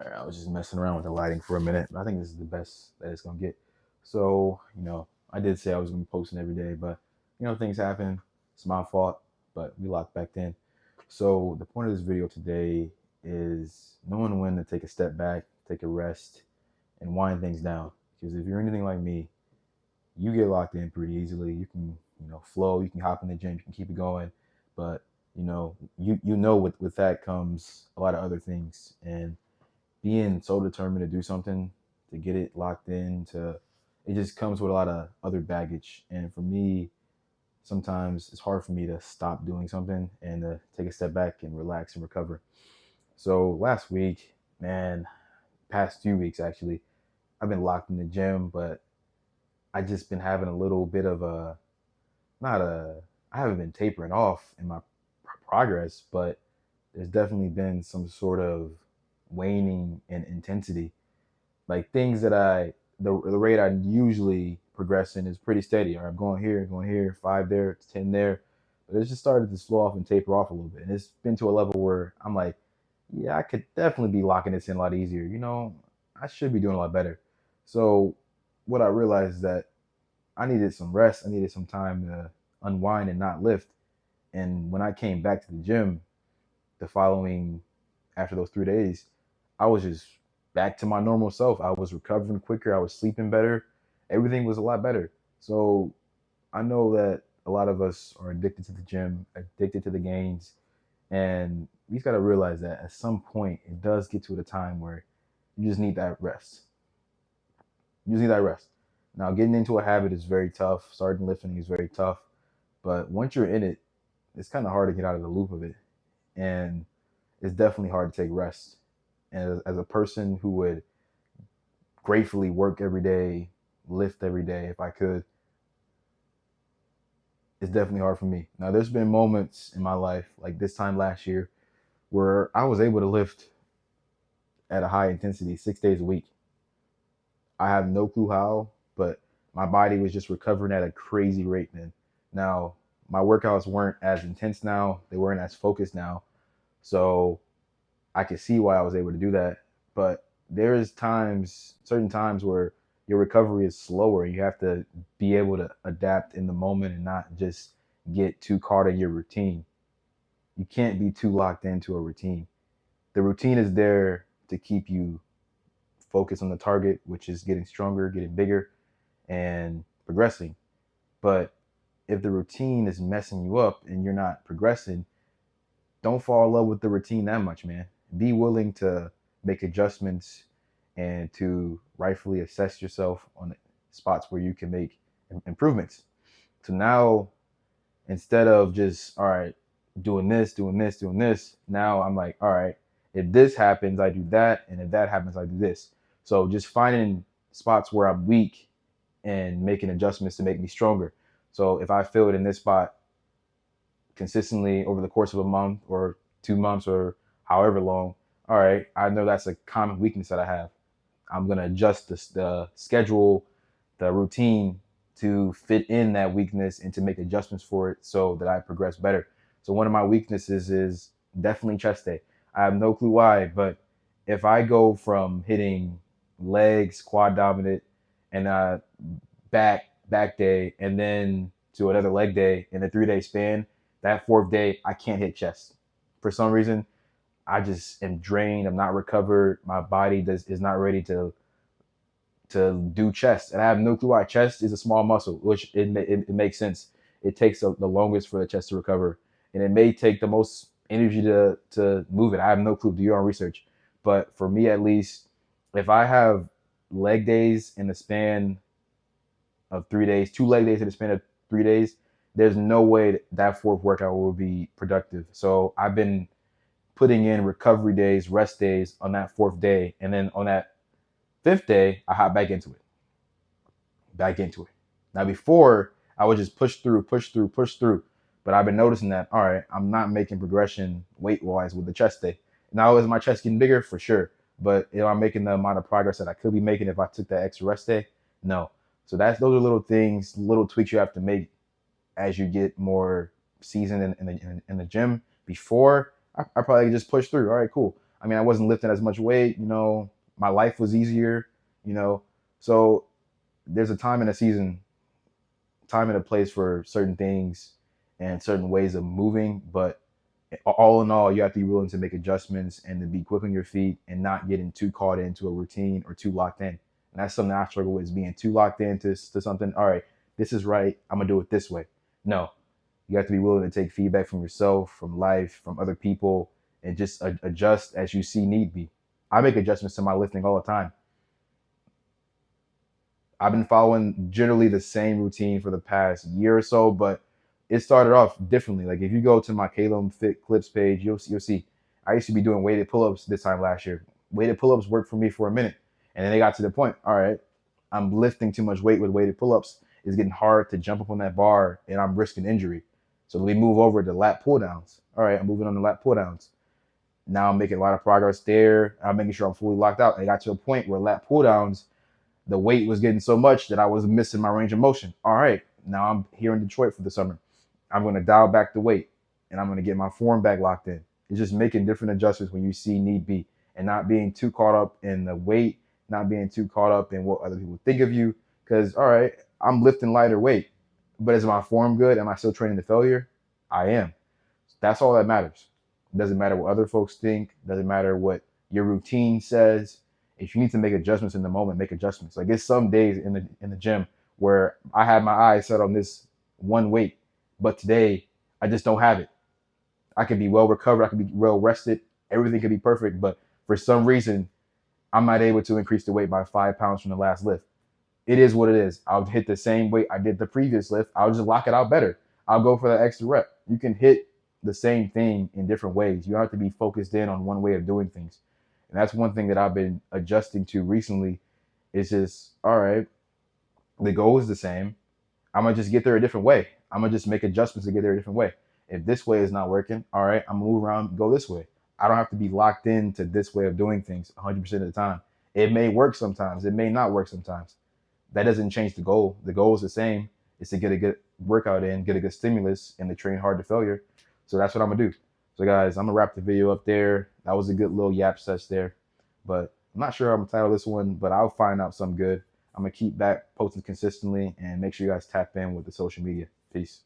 I was just messing around with the lighting for a minute, but I think this is the best that it's gonna get. So, I did say I was gonna be posting every day, but things happen. It's my fault, but we locked back in. So the point of this video today is knowing when to take a step back, take a rest, and wind things down. Because if you're anything like me, you get locked in pretty easily. You can, flow, you can hop in the gym, you can keep it going. But, with that comes a lot of other things. And being so determined to do something, to get it locked in, it just comes with a lot of other baggage. And for me, sometimes it's hard for me to stop doing something and to take a step back and relax and recover. So last week, man, past 2 weeks actually, I've been locked in the gym, but I just been having a little bit of not a, I haven't been tapering off in my progress, but there's definitely been some sort of waning in intensity. Like things that the rate I usually progress in is pretty steady. Or I'm going here, 5 there, 10 there. But it's just started to slow off and taper off a little bit. And it's been to a level where I'm like, yeah, I could definitely be locking this in a lot easier. I should be doing a lot better. So what I realized is that I needed some rest. I needed some time to unwind and not lift. And when I came back to the gym the following, after those 3 days, I was just back to my normal self. I was recovering quicker. I was sleeping better. Everything was a lot better. So I know that a lot of us are addicted to the gym, addicted to the gains. And we just got to realize that at some point, it does get to a time where you just need that rest. You just need that rest. Now, getting into a habit is very tough. Starting lifting is very tough. But once you're in it, it's kind of hard to get out of the loop of it. And it's definitely hard to take rest. And as a person who would gratefully work every day, lift every day if I could, it's definitely hard for me. Now, there's been moments in my life, like this time last year, where I was able to lift at a high intensity 6 days a week. I have no clue how, but my body was just recovering at a crazy rate then. Now, my workouts weren't as intense now, they weren't as focused now. So I could see why I was able to do that. But there is certain times where your recovery is slower. You have to be able to adapt in the moment and not just get too caught in your routine. You can't be too locked into a routine. The routine is there to keep you focused on the target, which is getting stronger, getting bigger, and progressing. But if the routine is messing you up and you're not progressing, don't fall in love with the routine that much, man. Be willing to make adjustments and to rightfully assess yourself on spots where you can make improvements. So now, instead of just, all right, doing this, doing this, doing this, now I'm like, all right, if this happens, I do that. And if that happens, I do this. So just finding spots where I'm weak and making adjustments to make me stronger. So if I feel it in this spot consistently over the course of a month or 2 months or however long, all right, I know that's a common weakness that I have. I'm going to adjust the schedule, the routine to fit in that weakness and to make adjustments for it so that I progress better. So one of my weaknesses is definitely chest day. I have no clue why, but if I go from hitting legs, quad dominant, and back day, and then to another leg day in a 3 day span, that fourth day I can't hit chest. For some reason, I just am drained. I'm not recovered. My body is not ready to do chest, and I have no clue why. Chest is a small muscle, which it makes sense. It takes the longest for the chest to recover, and it may take the most energy to move it. I have no clue. Do your own research. But for me, at least, if I have leg days in the span of 3 days, 2 leg days in the span of 3 days, there's no way that fourth workout will be productive. So I've been putting in recovery days, rest days on that fourth day, and then on that fifth day, I hop back into it. Now before, I would just push through, push through, push through. But I've been noticing that, all right, I'm not making progression weight-wise with the chest day. Now, is my chest getting bigger? For sure. But am I making the amount of progress that I could be making if I took that extra rest day? No. So those are little things, little tweaks you have to make as you get more seasoned in the gym. Before, I probably just push through. All right, cool. I mean, I wasn't lifting as much weight, you know, my life was easier, you know. So there's a time in a season, time and a place for certain things and certain ways of moving. But all in all, you have to be willing to make adjustments and to be quick on your feet and not getting too caught into a routine or too locked in. And that's something I struggle with, is being too locked into something. All right, this is right. I'm gonna do it this way. No, you have to be willing to take feedback from yourself, from life, from other people, and just adjust as you see need be. I make adjustments to my lifting all the time. I've been following generally the same routine for the past year or so, but it started off differently. Like if you go to my Calum Fit Clips page, you'll see I used to be doing weighted pull-ups this time last year. Weighted pull-ups worked for me for a minute, and then they got to the point. All right, I'm lifting too much weight with weighted pull-ups. It's getting hard to jump up on that bar, and I'm risking injury. So we move over to lat pull downs. All right, I'm moving on to lat pull downs. Now I'm making a lot of progress there. I'm making sure I'm fully locked out. And I got to a point where lat pull downs, the weight was getting so much that I was missing my range of motion. All right, now I'm here in Detroit for the summer. I'm going to dial back the weight and I'm going to get my form back locked in. It's just making different adjustments when you see need be, and not being too caught up in the weight, not being too caught up in what other people think of you. Because, all right, I'm lifting lighter weight, but is my form good? Am I still training to failure? I am. That's all that matters. It doesn't matter what other folks think. It doesn't matter what your routine says. If you need to make adjustments in the moment, make adjustments. Like it's some days in the gym where I have my eyes set on this one weight, but today I just don't have it. I could be well recovered, I could be well rested, everything could be perfect, but for some reason I'm not able to increase the weight by 5 pounds from the last lift. It is what it is. I'll hit the same weight I did the previous lift. I'll just lock it out better. I'll go for that extra rep. You can hit the same thing in different ways. You don't have to be focused in on one way of doing things. And that's one thing that I've been adjusting to recently. Is just, all right, the goal is the same. I'm gonna just get there a different way. I'm gonna just make adjustments to get there a different way. If this way is not working, all right, I'm gonna move around, go this way. I don't have to be locked into this way of doing things 100% of the time. It may work sometimes. It may not work sometimes. That doesn't change the goal. The goal is the same. It's to get a good workout in, get a good stimulus, and to train hard to failure. So that's what I'm gonna do. So guys, I'm gonna wrap the video up there. That was a good little yap session there, but I'm not sure how I'm gonna title this one, but I'll find out some good. I'm gonna keep back posting consistently and make sure you guys tap in with the social media. Peace.